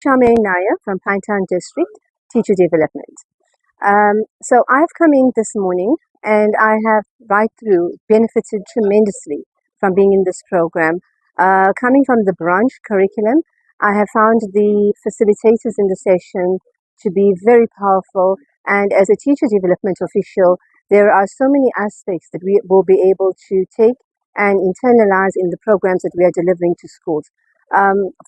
Charmaine Nair from Pinetown District, Teacher Development. So I've come in this morning and I have right through benefited tremendously from being in this program. Coming from the branch curriculum, I have found the facilitators in the session to be very powerful. And as a teacher development official, there are so many aspects that we will be able to take and internalize in the programs that we are delivering to schools.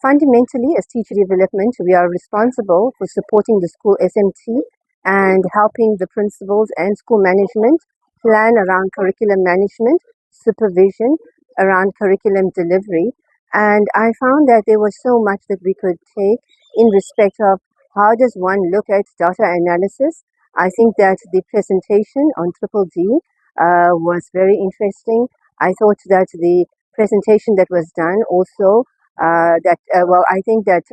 Fundamentally, as teacher development, we are responsible for supporting the school SMT and helping the principals and school management plan around curriculum management, supervision around curriculum delivery. And I found that there was so much that we could take in respect of how does one look at data analysis. I think that the presentation on Triple D was very interesting. I thought that the presentation that was done also I think that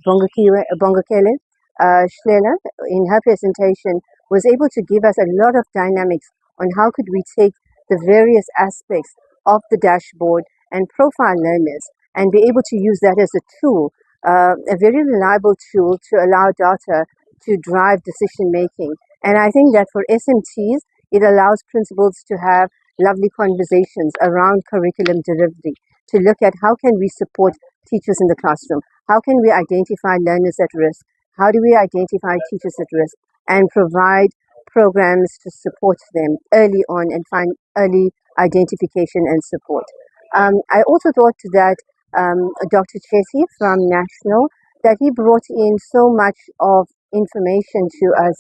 Bongakele Schleller, in her presentation, was able to give us a lot of dynamics on how could we take the various aspects of the dashboard and profile learners and be able to use that as a tool, a very reliable tool to allow data to drive decision making. And I think that for SMTs, it allows principals to have lovely conversations around curriculum delivery, to look at how can we support teachers in the classroom, how can we identify learners at risk, how do we identify teachers at risk and provide programs to support them early on and find early identification and support. I also thought that Dr. Chesi from National, that he brought in so much of information to us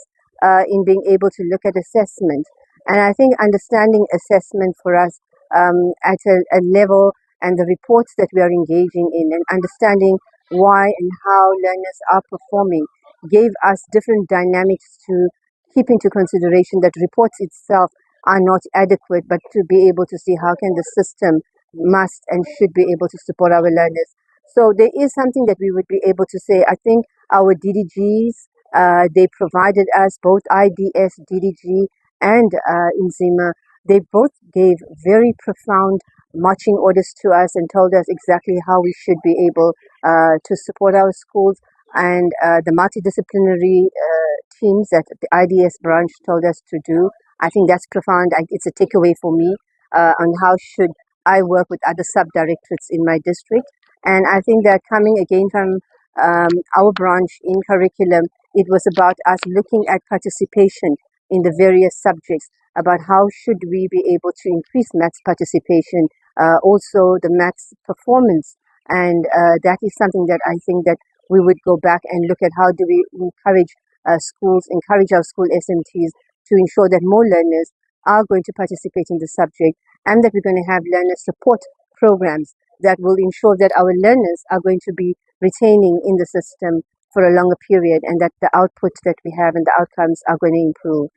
in being able to look at assessment. And I think understanding assessment for us at a level and the reports that we are engaging in and understanding why and how learners are performing gave us different dynamics to keep into consideration that reports itself are not adequate, but to be able to see how can the system must and should be able to support our learners. So there is something that we would be able to say. I think our DDGs, they provided us both IDS, DDG, and Inzima. They both gave very profound marching orders to us and told us exactly how we should be able to support our schools. And the multidisciplinary teams that the IDS branch told us to do, I think that's profound. It's a takeaway for me on how should I work with other sub-directorates in my district. And I think that coming again from our branch in curriculum, it was about us looking at participation in the various subjects, about how should we be able to increase maths participation, also the maths performance. And that is something that I think that we would go back and look at how do we encourage encourage our school SMTs to ensure that more learners are going to participate in the subject and that we're going to have learner support programs that will ensure that our learners are going to be retaining in the system for a longer period and that the output that we have and the outcomes are going to improve.